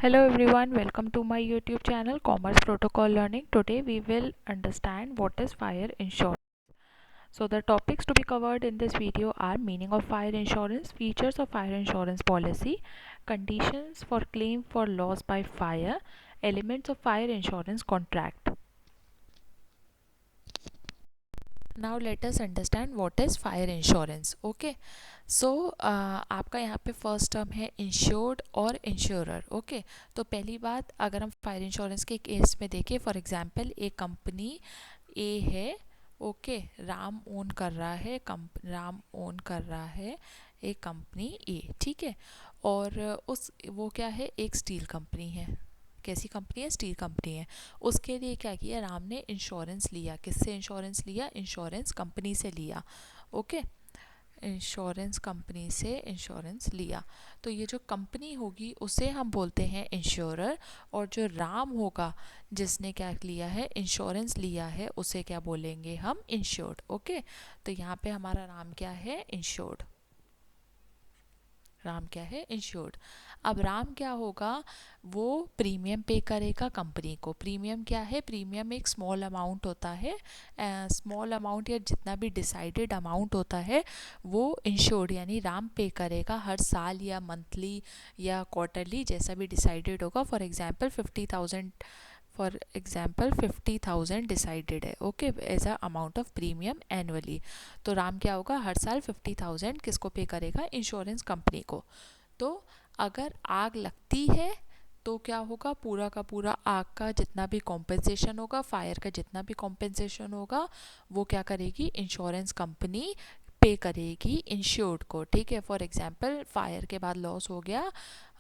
Hello everyone, welcome to my YouTube channel Commerce Protocol Learning. Today we will understand what is fire insurance. So the topics to be covered in this video are meaning of fire insurance, features of fire insurance policy, conditions for claim for loss by fire, elements of fire insurance contract. Now let us understand what is fire insurance. Okay, so आपका यहाँ पे first term है insured और insurer. Okay, तो पहली बात अगर हम फायर इंश्योरेंस के केस में देखें, फॉर एग्जांपल एक कंपनी ए है. ओके, राम ओन कर रहा है, राम ओन कर रहा है एक कंपनी ए. ठीक है, और उस वो क्या है, एक स्टील कंपनी है. कैसी कंपनी है? स्टील कंपनी है. उसके लिए क्या किया, राम ने इंश्योरेंस लिया. किससे इंश्योरेंस लिया? इंश्योरेंस कंपनी से लिया. ओके, इंश्योरेंस कंपनी से इंश्योरेंस लिया. तो ये जो कंपनी होगी उसे हम बोलते हैं इंश्योरर, और जो राम होगा जिसने क्या लिया है, इंश्योरेंस लिया है, उसे क्या बोलेंगे हम? इंश्योर्ड. ओके, तो यहाँ पे हमारा राम क्या है? इंश्योर्ड. राम क्या है? इंश्योर्ड. अब राम क्या होगा, वो प्रीमियम पे करेगा कंपनी को. प्रीमियम क्या है? प्रीमियम एक स्मॉल अमाउंट होता है. स्मॉल अमाउंट या जितना भी डिसाइडेड अमाउंट होता है वो इंश्योर्ड यानी राम पे करेगा हर साल या मंथली या क्वार्टरली, जैसा भी डिसाइडेड होगा. फॉर एग्जांपल 50,000 डिसाइडेड है. Okay, as a amount of premium annually. तो राम क्या होगा, हर साल 50,000 किसको पे करेगा? इंश्योरेंस कंपनी को. तो अगर आग लगती है तो क्या होगा, पूरा का पूरा आग का जितना भी कॉम्पेंसेशन होगा, फायर का जितना भी कॉम्पेंसेशन होगा, वो क्या करेगी? इंश्योरेंस कंपनी पे करेगी इंश्योर्ड को. ठीक है, फॉर एग्जांपल फायर के बाद लॉस हो गया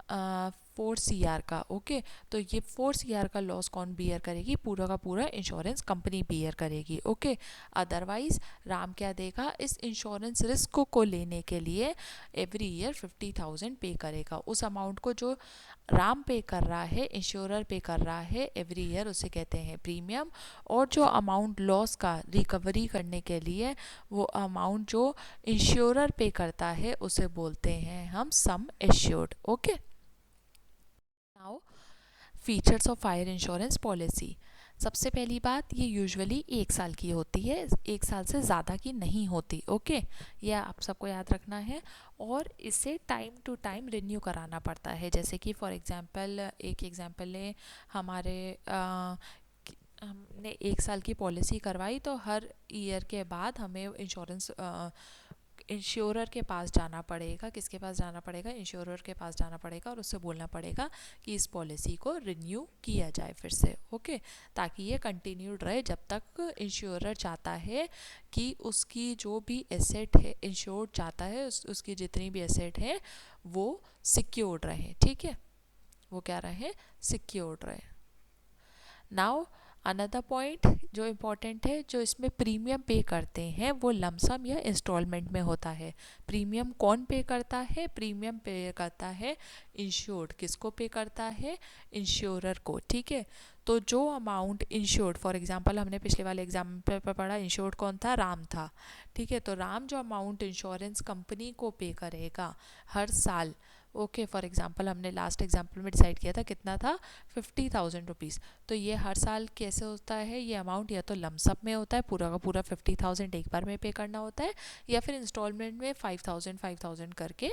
4 CR का. ओके, तो ये 4 CR का लॉस कौन बियर करेगी? पूरा का पूरा इंश्योरेंस कंपनी बियर करेगी. ओके, अदरवाइज राम क्या देगा, इस इंश्योरेंस रिस्क को लेने के लिए एवरी ईयर 50,000 पे करेगा. उस अमाउंट को जो राम पे कर रहा है, इंश्योरर पे कर रहा है एवरी ईयर, उसे कहते हैं प्रीमियम. और जो अमाउंट लॉस का रिकवरी करने के लिए वो अमाउंट जो इंश्योरर पे करता है उसे बोलते हैं हम sum assured. Okay, now features of fire insurance policy. सबसे पहली बात, ये यूजुअली 1 साल की होती है, 1 साल से ज़्यादा की नहीं होती. ओके, यह आप सबको याद रखना है. और इसे टाइम टू टाइम रिन्यू कराना पड़ता है. जैसे कि फॉर एग्जांपल, एक एग्जांपल लें, हमारे हमने 1 साल की पॉलिसी करवाई, तो हर ईयर के बाद हमें इंश्योरर के पास जाना पड़ेगा. किसके पास जाना पड़ेगा? इंश्योरर के पास जाना पड़ेगा, और उससे बोलना पड़ेगा कि इस पॉलिसी को रिन्यू किया जाए फिर से. ओके, ताकि ये कंटिन्यूड रहे जब तक इंश्योरर चाहता है कि उसकी जो भी एसेट है, इंश्योर्ड चाहता है उसकी जितनी भी एसेट है वो सिक्योर्ड रहे. ठीक है, वो क्या रहे? सिक्योर्ड रहे. नाउ अनदर पॉइंट जो इम्पोर्टेंट है, जो इसमें प्रीमियम पे करते हैं वो लमसम या इंस्टॉलमेंट में होता है. प्रीमियम कौन पे करता है? प्रीमियम पे करता है इंश्योर्ड. किसको पे करता है? इंश्योरर को. ठीक है, तो जो अमाउंट इंश्योर्ड, फॉर एग्जांपल हमने पिछले वाले एग्जाम्पल पर पढ़ा, इंश्योर्ड कौन था? राम था. ठीक है, तो राम जो अमाउंट इंश्योरेंस कंपनी को पे करेगा हर साल. ओके, फॉर एग्जांपल हमने लास्ट एग्जांपल में डिसाइड किया था कितना था? 50,000 रुपीज़. तो ये हर साल कैसे होता है? ये अमाउंट या तो लमसम में होता है, पूरा का पूरा 50,000 एक बार में पे करना होता है, या फिर इंस्टॉलमेंट में 5,000 करके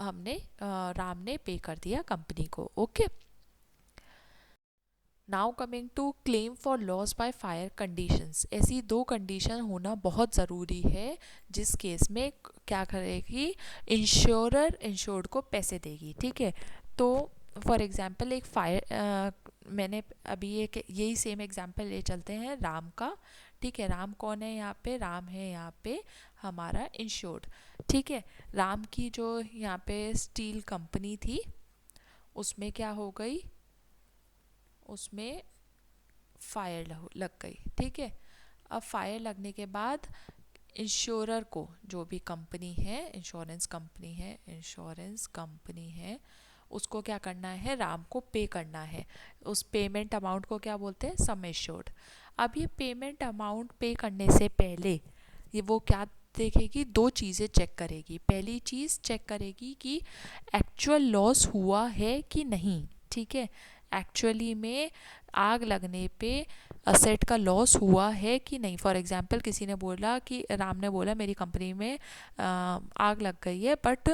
हमने राम ने पे कर दिया कंपनी को. Okay, now coming to claim for loss by fire conditions. ऐसी 2 कंडीशन होना बहुत ज़रूरी है जिस केस में क्या करेगी, इंश्योरर इंश्योर्ड को पैसे देगी. ठीक है, तो फॉर एग्जांपल एक फायर, मैंने अभी एक यही सेम एग्जांपल ले चलते हैं राम का. ठीक है, राम कौन है यहाँ पे? राम है यहाँ पे हमारा इंश्योर्ड. ठीक है, राम की जो यहाँ पे स्टील कंपनी थी उसमें क्या हो गई, उसमें फायर लग गई. ठीक है, अब फायर लगने के बाद इंश्योरर को, जो भी कंपनी है, इंश्योरेंस कंपनी है, उसको क्या करना है? राम को पे करना है. उस पेमेंट अमाउंट को क्या बोलते हैं? Sum assured. अब ये पेमेंट अमाउंट पे करने से पहले ये वो क्या देखेगी? 2 चीज़ें चेक करेगी. पहली चीज़ चेक करेगी कि एक्चुअल लॉस हुआ है कि नहीं. ठीक है, एक्चुअली में आग लगने पे असेट का लॉस हुआ है कि नहीं। फॉर एग्जांपल किसी ने बोला कि राम ने बोला मेरी कंपनी में आग लग गई है, बट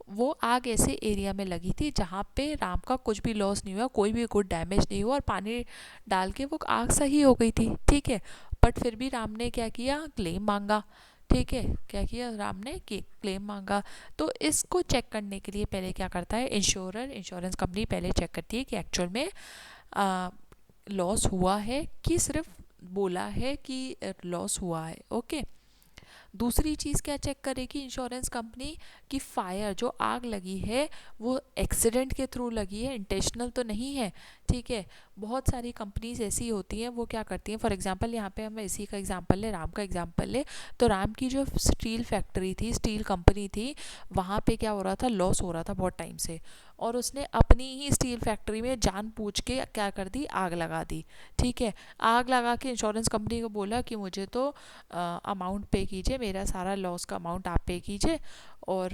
वो आग ऐसे एरिया में लगी थी जहाँ पे राम का कुछ भी लॉस नहीं हुआ, कोई भी गुड डैमेज नहीं हुआ, और पानी डाल के वो आग सही हो गई थी, ठीक है। बट फिर भी राम ने क्या किया, क्लेम मांगा, ठीक है, क्या किया राम ने कि क्लेम मांगा। तो इसको चेक करने के लिए पहले क्या करता है इंश्योरेंस कंपनी पहले चेक करती है कि एक्चुअल में लॉस हुआ है कि सिर्फ बोला है कि लॉस हुआ है, ओके। दूसरी चीज़ क्या चेक करेगी इंश्योरेंस कंपनी, कि फायर जो आग लगी है वो एक्सीडेंट के थ्रू लगी है, इंटेंशनल तो नहीं है, ठीक है। बहुत सारी कंपनीज ऐसी होती हैं, वो क्या करती हैं, फॉर एग्जांपल यहाँ पे हम इसी का एग्जांपल ले, राम का एग्जांपल ले, तो राम की जो स्टील फैक्ट्री थी, स्टील कंपनी थी, वहाँ पे क्या हो रहा था, लॉस हो रहा था बहुत टाइम से, और उसने अपनी ही स्टील फैक्ट्री में जानबूझ के क्या कर दी, आग लगा दी, ठीक है। आग लगा के इंश्योरेंस कंपनी को बोला कि मुझे तो अमाउंट पे कीजिए, मेरा सारा लॉस का अमाउंट आप पे कीजिए, और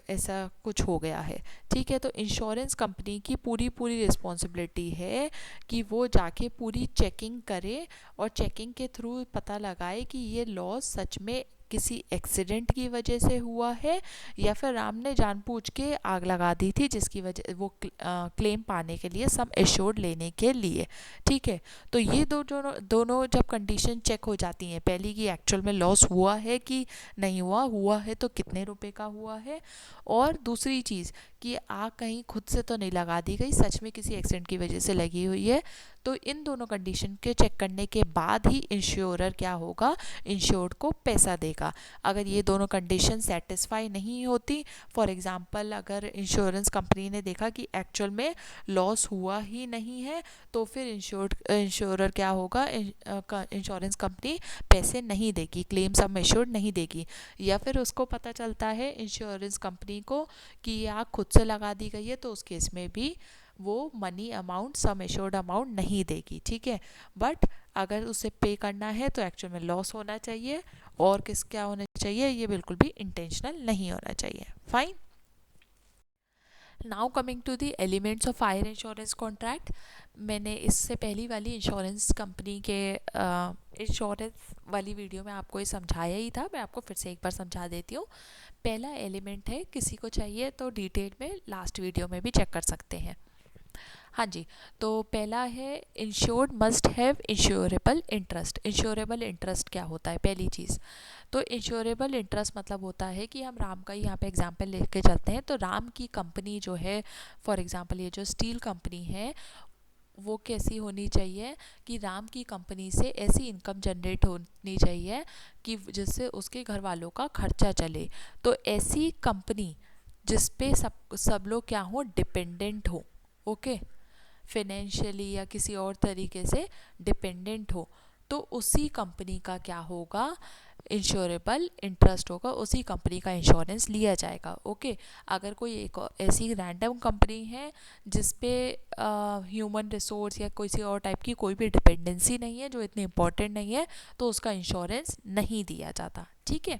ऐसा कुछ हो गया है, ठीक है। तो इंश्योरेंस कंपनी की पूरी पूरी रिस्पॉन्सिबिलिटी है कि वो जाके पूरी चेकिंग करे, और चेकिंग के थ्रू पता लगाए कि ये लॉस सच में किसी एक्सीडेंट की वजह से हुआ है, या फिर राम ने जानबूझ के आग लगा दी थी जिसकी वजह वो क्लेम पाने के लिए, सम एश्योर्ड लेने के लिए, ठीक है। तो ये दोनों जब कंडीशन चेक हो जाती हैं, पहली कि एक्चुअल में लॉस हुआ है कि नहीं हुआ, हुआ है तो कितने रुपए का हुआ है, और दूसरी चीज़ कि आग कहीं खुद से तो नहीं लगा दी गई, सच में किसी एक्सीडेंट की वजह से लगी हुई है। तो इन दोनों कंडीशन के चेक करने के बाद ही इंश्योरर क्या होगा, इंश्योर्ड को पैसा देगा। अगर ये दोनों कंडीशन सेटिस्फाई नहीं होती, फॉर एग्जांपल अगर इंश्योरेंस कंपनी ने देखा कि एक्चुअल में लॉस हुआ ही नहीं है, तो फिर इंश्योरर क्या होगा, इंश्योरेंस कंपनी पैसे नहीं देगी, क्लेम सम एश्योर्ड नहीं देगी। या फिर उसको पता चलता है इंश्योरेंस कंपनी को कि ये आग खुद से लगा दी गई है, तो उस केस में भी वो money amount, sum assured amount नहीं देगी, ठीक है। बट अगर उसे पे करना है तो एक्चुअल में लॉस होना चाहिए, और क्या होना चाहिए, ये बिल्कुल भी इंटेंशनल नहीं होना चाहिए। Fine. Now coming to the elements of fire insurance contract. मैंने इससे पहली वाली इंश्योरेंस कंपनी के इंश्योरेंस वाली वीडियो में आपको ये समझाया ही था, मैं आपको फिर से एक बार समझा देती हूँ। पहला एलिमेंट है, किसी को चाहिए तो डिटेल में लास्ट वीडियो में भी चेक कर सकते हैं। हाँ जी, तो पहला है insured must have insurable interest. Insurable interest क्या होता है, पहली चीज़ तो इंश्योरेबल इंटरेस्ट मतलब होता है कि हम राम का यहाँ पे एग्जांपल लेके चलते हैं, तो राम की कंपनी जो है, फॉर एग्जांपल ये जो स्टील कंपनी है, वो कैसी होनी चाहिए कि राम की कंपनी से ऐसी इनकम जनरेट होनी चाहिए कि जिससे उसके घर वालों का खर्चा चले। तो ऐसी कंपनी जिस पे सब लोग क्या हो, डिपेंडेंट हो, ओके, फिनेंशियली या किसी और तरीके से डिपेंडेंट हो, तो उसी कंपनी का क्या होगा, इंश्योरेबल इंटरेस्ट होगा, उसी कंपनी का इंश्योरेंस लिया जाएगा, ओके। अगर कोई एक ऐसी रैंडम कंपनी है जिस पे ह्यूमन रिसोर्स या किसी और टाइप की कोई भी डिपेंडेंसी नहीं है, जो इतनी इंपॉर्टेंट नहीं है, तो उसका इंश्योरेंस नहीं दिया जाता, ठीक है।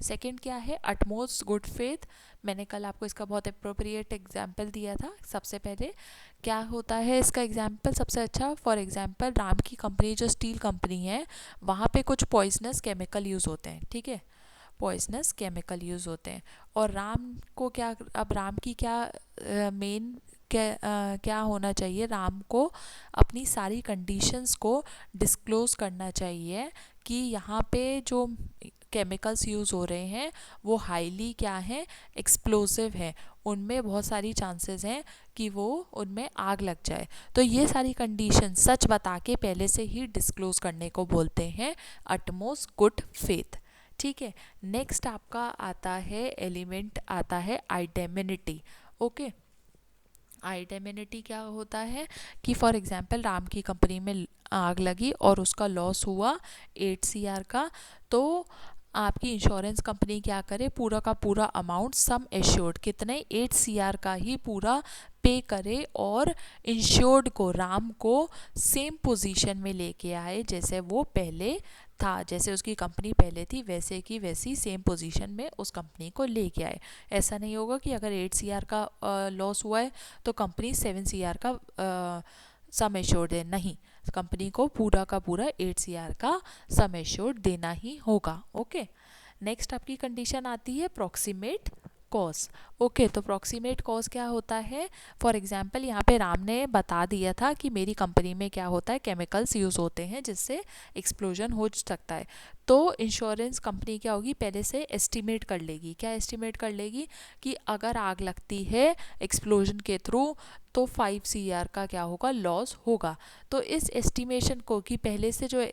सेकंड क्या है, अटमोस्ट गुड फेथ। मैंने कल आपको इसका बहुत अप्रोप्रिएट एग्जाम्पल दिया था। सबसे पहले क्या होता है इसका एग्जाम्पल सबसे अच्छा, फॉर एग्जाम्पल राम की कंपनी जो स्टील कंपनी है, वहाँ पे कुछ पॉइजनस केमिकल यूज़ होते हैं, ठीक है, पॉइजनस केमिकल यूज़ होते हैं, और राम को क्या, अब राम की क्या मेन क्या होना चाहिए, राम को अपनी सारी कंडीशंस को डिस्क्लोज करना चाहिए कि यहाँ पे जो केमिकल्स यूज़ हो रहे हैं वो हाईली क्या है, एक्सप्लोसिव है, उनमें बहुत सारी चांसेस हैं कि वो उनमें आग लग जाए। तो ये सारी कंडीशन सच बता के पहले से ही डिस्क्लोज करने को बोलते हैं अटमोस्ट गुड फेथ, ठीक है। नेक्स्ट आपका आता है एलिमेंट, आता है आइडेमिनिटी, ओके। आइडेमिनिटी क्या होता है कि फॉर एग्जांपल राम की कंपनी में आग लगी और उसका लॉस हुआ 8 CR का, तो आपकी इंश्योरेंस कंपनी क्या करे, पूरा का पूरा अमाउंट सम एश्योर्ड कितने 8 CR का ही पूरा पे करे और इंश्योर्ड को, राम को सेम पोजीशन में लेके आए जैसे वो पहले था, जैसे उसकी कंपनी पहले थी वैसे की वैसी सेम पोजीशन में उस कंपनी को लेके आए। ऐसा नहीं होगा कि अगर 8 CR का लॉस हुआ है तो कंपनी 7 CR का सम एश्योर्ड है, नहीं, कंपनी को पूरा का पूरा 8 CR का सम एश्योर्ड देना ही होगा। ओके, नेक्स्ट आपकी कंडीशन आती है प्रॉक्सिमेट कॉज। ओके, तो प्रॉक्सिमेट कॉज क्या होता है, फॉर एग्जांपल यहाँ पे राम ने बता दिया था कि मेरी कंपनी में क्या होता है, केमिकल्स यूज़ होते हैं जिससे एक्सप्लोजन हो सकता है। तो इंश्योरेंस कंपनी क्या होगी, पहले से एस्टिमेट कर लेगी, क्या एस्टिमेट कर लेगी कि अगर आग लगती है एक्सप्लोजन के थ्रू तो 5 CR का क्या होगा, लॉस होगा। तो इस एस्टिमेशन को कि पहले से जो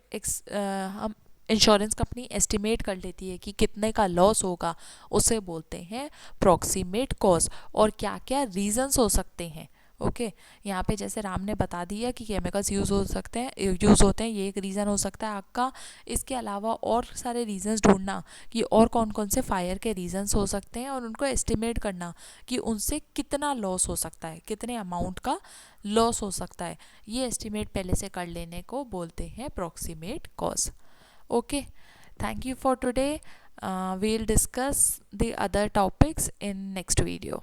हम इंश्योरेंस कंपनी एस्टिमेट कर लेती है कि कितने का लॉस होगा, उसे बोलते हैं प्रॉक्सिमेट कॉज। और क्या क्या रीजंस हो सकते हैं, ओके यहाँ पे जैसे राम ने बता दिया कि केमिकल्स यूज़ होते हैं, ये एक रीज़न हो सकता है आग का। इसके अलावा और सारे रीजंस ढूंढना कि और कौन कौन से फायर के रीजंस हो सकते हैं और उनको एस्टिमेट करना कि उनसे कितना लॉस हो सकता है, कितने अमाउंट का लॉस हो सकता है, ये एस्टिमेट पहले से कर लेने को बोलते हैं proximate cause. Okay, thank you for today. We'll discuss the other topics in next video.